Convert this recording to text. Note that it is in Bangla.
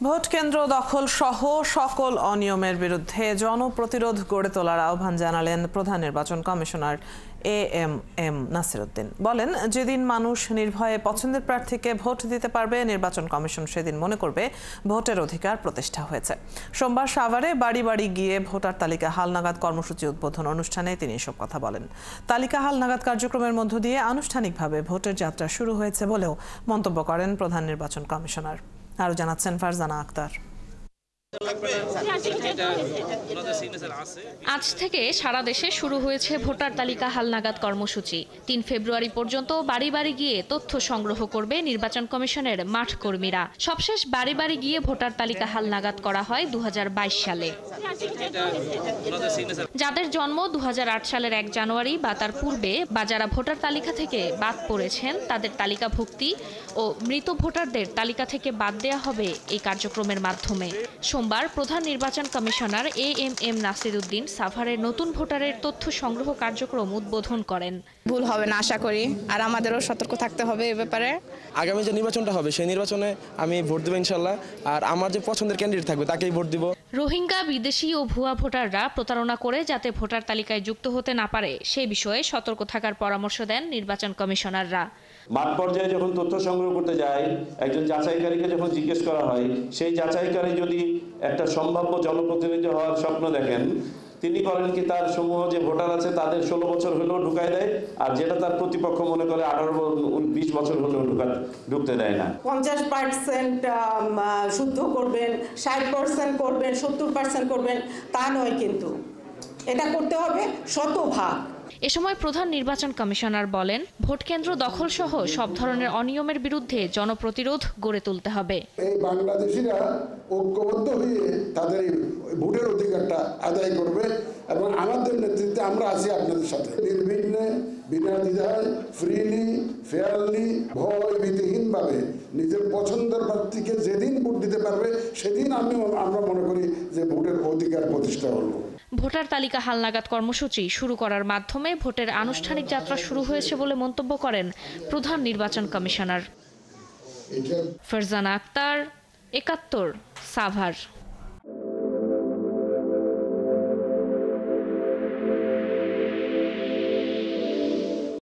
ভোট কেন্দ্র দখল সহ সকল অনিয়মের বিরুদ্ধে জনপ্রতিরোধ গড়ে তোলার আহ্বান জানালেন প্রধান নির্বাচন কমিশনার এএমএম নাসিরউদ্দিন। বলেন, যেদিন মানুষ নির্ভয়ে পছন্দের প্রার্থীকে ভোট দিতে পারবে, নির্বাচন কমিশন সেদিন মনে করবে ভোটের অধিকার প্রতিষ্ঠা হয়েছে। সোমবার সাভারে বাড়ি বাড়ি গিয়ে ভোটার তালিকা হালনাগাদ কর্মসূচি উদ্বোধন অনুষ্ঠানে তিনি এসব কথা বলেন। তালিকা হালনাগাদ কার্যক্রমের মধ্য দিয়ে আনুষ্ঠানিকভাবে ভোটের যাত্রা শুরু হয়েছে বলেও মন্তব্য করেন প্রধান নির্বাচন কমিশনার। আরও জানাচ্ছেন ফারজানা আক্তার। আজ থেকে সারা দেশে শুরু হয়েছে ভোটার তালিকা হালনাগাদ কর্মসূচি। ৩ ফেব্রুয়ারি পর্যন্ত বাড়ি বাড়ি গিয়ে তথ্য সংগ্রহ করবে নির্বাচন কমিশনের মাঠ কর্মীরা। সবশেষ বাড়ি বাড়ি গিয়ে ভোটার তালিকা হালনাগাদ করা হয় ২০২২ সালে। যাদের জন্ম ২০০৮ সালের ১ জানুয়ারি বা তার পূর্বে বা যারা ভোটার তালিকা থেকে বাদ পড়েছেন, তাদের তালিকাভুক্তি ও মৃত ভোটারদের তালিকা থেকে বাদ দেওয়া হবে এই কার্যক্রমের মাধ্যমে। সোমবার প্রধান নির্বাচন কমিশনার এএমএম নাসিরউদ্দিন সাভারের নতুন ভোটারের তথ্য সংগ্রহ কার্যক্রম উদ্বোধন করেন। ভুল হবে না আশা করি, আর আমাদেরও সতর্ক থাকতে হবে এ ব্যাপারে। আগামী যে নির্বাচনটা হবে সেই নির্বাচনে আমি ভোট দেব ইনশাল্লাহ, আর আমার যে পছন্দের ক্যান্ডিডেট থাকবে তাকেই ভোট দিব। রোহিঙ্গা, বিদেশি ও ভুয়া ভোটাররা প্রতারণা করে যাতে ভোটার তালিকায় যুক্ত হতে না পারে সে বিষয়ে সতর্ক থাকার পরামর্শ দেন নির্বাচন কমিশনাররা। মাঠ পর্যায়ে যখন তথ্য সংগ্রহ করতে যায়, একজন যাচাইকারীকে যখন জিজ্ঞেস করা হয়, সেই যাচাইকারী যদি একটা সম্ভাব্য জনপ্রতিনিধি হওয়ার স্বপ্ন দেখেন, তিনি করেন কি তার সমূহ যে ভোটার আছে তাদের ১৬ বছর হলেও ঢুকায় দেয়, আর যেটা তার প্রতিপক্ষ মনে করে ২০ বছর হলেও ঢুকতে দেয় না। ৫০% শুদ্ধ করবেন, ৬০% করবেন, ৭০% করবেন, তা নয়, কিন্তু এটা করতে হবে শতভাগ। এ সময় প্রধান নির্বাচন কমিশনার বলেন, ভোট কেন্দ্র দখল সহ সব ধরনের অনিয়মের বিরুদ্ধে জনপ্রতিরোধ গড়ে তুলতে হবে। এই বাংলাদেশিরা ঐক্যবদ্ধ হয়ে তাদের ভোটের অধিকারটা আদায় করবে এবং আমাদের নেতৃত্বে আমরা আছি আপনাদের সাথে। নির্বিঘ্নে, বিনা দ্বিধায়, ফ্রিলি, ফেয়ারলি, ভয় ভীতিহীনভাবে নিজের পছন্দের প্রার্থীকে যেদিন ভোট দিতে পারবে সেদিন আমরা মনে করি যে ভোটের অধিকার প্রতিষ্ঠা হলো। ভোটার তালিকা হালনাগাদ কর্মসূচি শুরু করার মাধ্যমে ভোটের আনুষ্ঠানিক যাত্রা শুরু হয়েছে বলে মন্তব্য করেন প্রধান নির্বাচন কমিশনার। ফারজানা আক্তার, ৭১, সাভার।